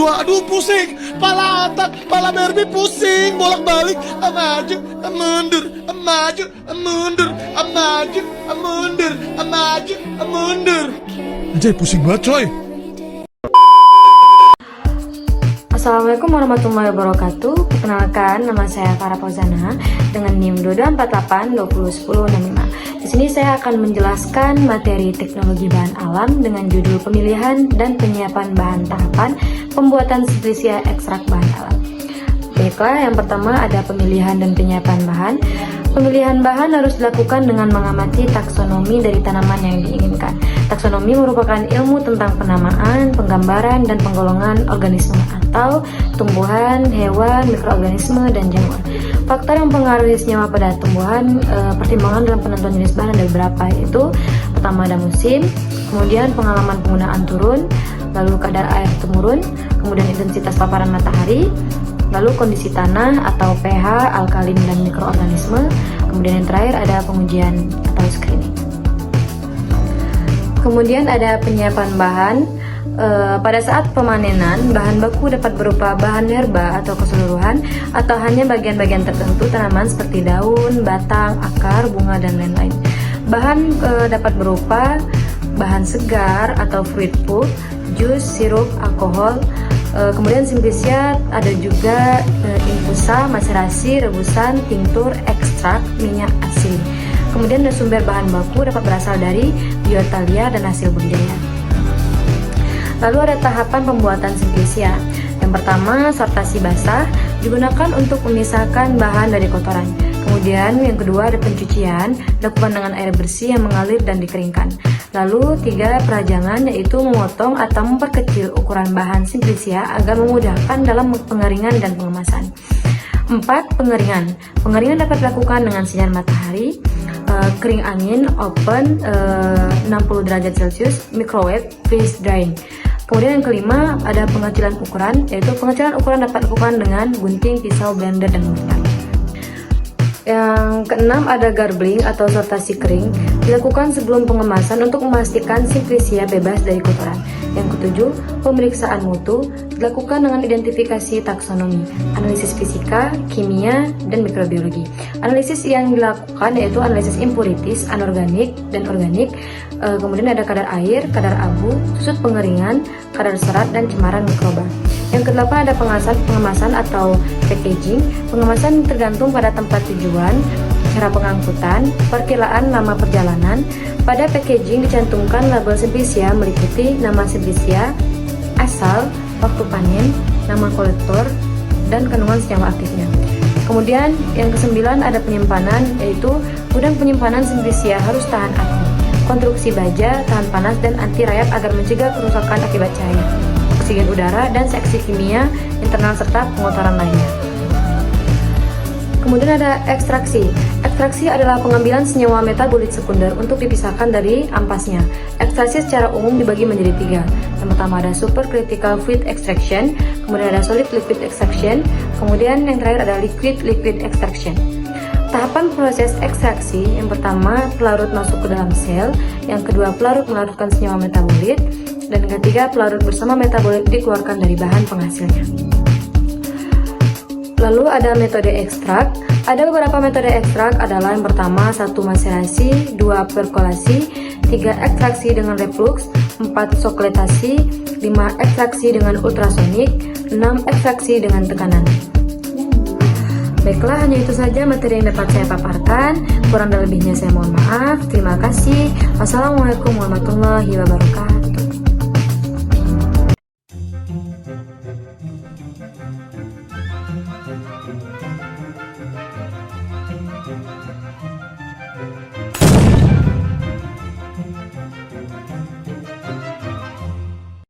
dua, aduh pusing. Pala otak, pala Barbie pusing. Bolak-balik, maju, mundur, maju, mundur, maju, mundur, maju, mundur. Anjay, pusing banget coy. Assalamualaikum warahmatullahi wabarakatuh. Perkenalkan, nama saya Farah Fauzana dengan NIM 2248201065. Di sini saya akan menjelaskan materi teknologi bahan alam dengan judul pemilihan dan penyiapan bahan tahapan pembuatan simplisia ekstrak bahan alam. Baiklah, yang pertama ada pemilihan dan penyiapan bahan. Pemilihan bahan harus dilakukan dengan mengamati taksonomi dari tanaman yang diinginkan. Taksonomi merupakan ilmu tentang penamaan, penggambaran, dan penggolongan organisme atau tumbuhan, hewan, mikroorganisme, dan jamur. Faktor yang mempengaruhi senyawa pada tumbuhan, pertimbangan dalam penentuan jenis bahan ada beberapa, yaitu pertama ada musim, kemudian pengalaman penggunaan turun, lalu kadar air temurun, kemudian intensitas paparan matahari, lalu kondisi tanah atau pH, alkalin, dan mikroorganisme. Kemudian yang terakhir ada pengujian atau screening. Kemudian ada penyiapan bahan. Pada saat pemanenan, bahan baku dapat berupa bahan herba atau keseluruhan, atau hanya bagian-bagian tertentu tanaman seperti daun, batang, akar, bunga, dan lain-lain. Bahan dapat berupa bahan segar atau fruit pulp, jus, sirup, alkohol. Kemudian simplisia ada juga infusa, maserasi, rebusan, tinktur, ekstrak, minyak asli. Kemudian ada sumber bahan baku dapat berasal dari biota liar dan hasil budidaya. Lalu ada tahapan pembuatan simplisia. Yang pertama, sortasi basah digunakan untuk memisahkan bahan dari kotoran. Kemudian yang kedua ada pencucian, dilakukan dengan air bersih yang mengalir dan dikeringkan. Lalu tiga, perajangan, yaitu memotong atau memperkecil ukuran bahan simplisia agar memudahkan dalam pengeringan dan pengemasan. 4. Pengeringan. Pengeringan dapat dilakukan dengan sinar matahari, kering angin, oven 60 derajat Celcius, microwave, freeze drying. Kemudian yang kelima ada pengecilan ukuran, yaitu pengecilan ukuran dapat dilakukan dengan gunting, pisau, blender, dan mortar. Yang keenam ada garbling atau sortasi kering, dilakukan sebelum pengemasan untuk memastikan simplisia bebas dari kotoran. Yang ketujuh, pemeriksaan mutu, dilakukan dengan identifikasi taksonomi, analisis fisika, kimia, dan mikrobiologi. Analisis yang dilakukan yaitu analisis impurities, anorganik, dan organik. Kemudian ada kadar air, kadar abu, susut pengeringan, kadar serat, dan cemaran mikroba. Yang kedelapan ada pengemasan atau packaging. Pengemasan tergantung pada tempat tujuan, cara pengangkutan, perkiraan lama perjalanan. Pada packaging dicantumkan label simplisia meliputi nama simplisia, asal, waktu panen, nama kolektor, dan kandungan senyawa aktifnya. Kemudian yang kesembilan ada penyimpanan, yaitu gudang penyimpanan simplisia harus tahan api, konstruksi baja, tahan panas, dan anti rayap agar mencegah kerusakan akibat cahaya, oksigen udara, dan seksi kimia internal serta pengotoran lainnya. Kemudian ada ekstraksi. Ekstraksi adalah pengambilan senyawa metabolit sekunder untuk dipisahkan dari ampasnya. Ekstraksi secara umum dibagi menjadi tiga. Yang pertama ada supercritical fluid extraction, kemudian ada solid liquid extraction, kemudian yang terakhir ada liquid liquid extraction. Tahapan proses ekstraksi, yang pertama pelarut masuk ke dalam sel, yang kedua pelarut melarutkan senyawa metabolit, dan yang ketiga pelarut bersama metabolit dikeluarkan dari bahan penghasilnya. Lalu ada metode ekstrak. Ada beberapa metode ekstrak adalah yang pertama 1 maserasi, 2 perkolasi, 3 ekstraksi dengan reflux, 4 sokletasi, 5 ekstraksi dengan ultrasonik, 6 ekstraksi dengan tekanan. Baiklah, hanya itu saja materi yang dapat saya paparkan. Kurang dan lebihnya saya mohon maaf. Terima kasih. Wassalamualaikum warahmatullahi wabarakatuh.